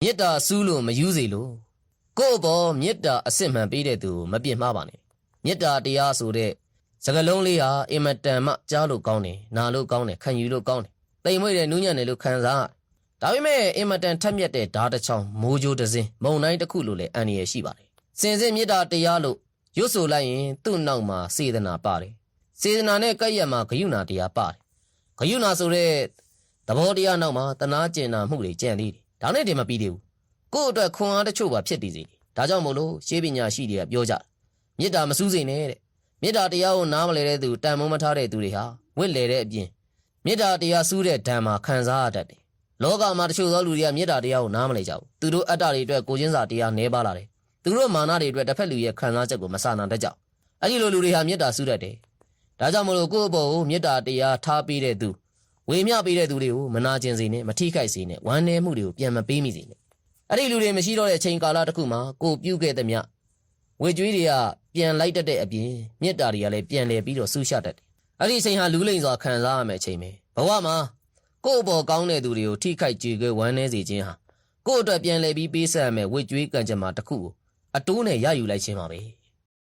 မေတ္တာစူးလို့မယူစေလို့ကိုယ့်ဘောမေတ္တာအစစ်မှန်ပေးတဲ့သူမပြစ်မှားပါနဲ့မေတ္တာတရားဆိုတဲ့စကားလုံးလေးဟာအင်မတန်မှကြားလို့ကောင်းတယ်နားလို့ကောင်းတယ်ခံယူလို့ကောင်းတယ်တိမ်မွေ့တဲ့နူးညံ့တယ်လို့ခံစားဒါပေမဲ့အင်မတန်ထက်မြက်တဲ့ဓာတ်တစ်ချောင်းမိုးကြိုးတစ်စင်းမုံတိုင်းတစ်ခုလိုလည်းအန္တရာယ်ရှိပါတယ်စင်စစ်မေတ္တာတရားလို့ရွတ်ဆိုလိုက်ရင်သူ့နောက်မှာစေတနာပါတယ်စေတနာနဲ့ကပ်ရက်မှာဂယုဏတရားပါတယ်ဂယုဏဆိုတဲ့သဘောတရားနောက်မှာတနာကျင်နာမှုတွေကြံသေးတယ်ဒါနဲ့တည်းမပြီးသေးဘူးကိုယ့်အတွက်ခွန်အားတချို့ပါဖြစ်တည်စေတယ်ဒါကြောင့်မို့လို့ရှေးပညာရှိတွေကပြောကြမေတ္တာမစူးစိမ်နဲ့တဲ့မေတ္တာတရားကိုနားမလည်တဲ့သူတန်မိုးမထားတဲ့သူတွေဟာဝင့်လေတဲ့အပြင်မေတ္တာတရားစူးတဲ့ဓမ္မခံစားရတတ်တယ်လောကမှာတချို့သောလူတွေကမေတ္တာတရားကိုနားမလည်ကြဘူးသူတို့အတ္တတွေအတွက်ကိုချင်းစာတရားနှဲပါလာတယ်သူတို့မာနတွေအတွက်တစ်ဖက်လူရဲ့ခံစားချက်ကိုမဆာနာတတ်ကြဘူးအဲ့ဒီလိုလူတွေဟာမေတ္တာစူးတတ်တယ်ဒါကြောင့်မို့လို့ကိုယ့်အပေါ်ကိုမေတ္တာတရားထားပေးတဲ့သူဝေမျှပေးတဲ့သူတွေကိုမနာကျင်စေနဲ့မထိခိုက်စေနဲ့ဝမ်းနည်းမှုတွေကိုပြန်မပေးမိစေနဲ့အဲ့ဒီလူတွေမရှိတော့တဲ့အချိန်ကာလတစ်ခုမှာကိုပြုတ်ခဲ့တဲ့မြဝေကြွေးတွေကပြန်လိုက်တတ်တဲ့အပြင်မေတ္တာတွေကလည်းပြန်လဲပြီးတော့ဆူရှတတ်တယ်အဲ့ဒီအချိန်ဟာလူလိမ်စွာခံစားရမယ့်အချိန်ပဲဘဝမှာကိုယ့်အပေါ်ကောင်းတဲ့သူတွေကိုထိခိုက်ကြေကွဲဝမ်းနည်းစေခြင်းဟာကိုယ့်အတွက်ပြန်လဲပြီးပေးဆက်ရမယ့်ဝေကြွေးကံကြမ္မာတစ်ခုကိုအတိုးနဲ့ရယူလိုက်ခြင်းပါပဲ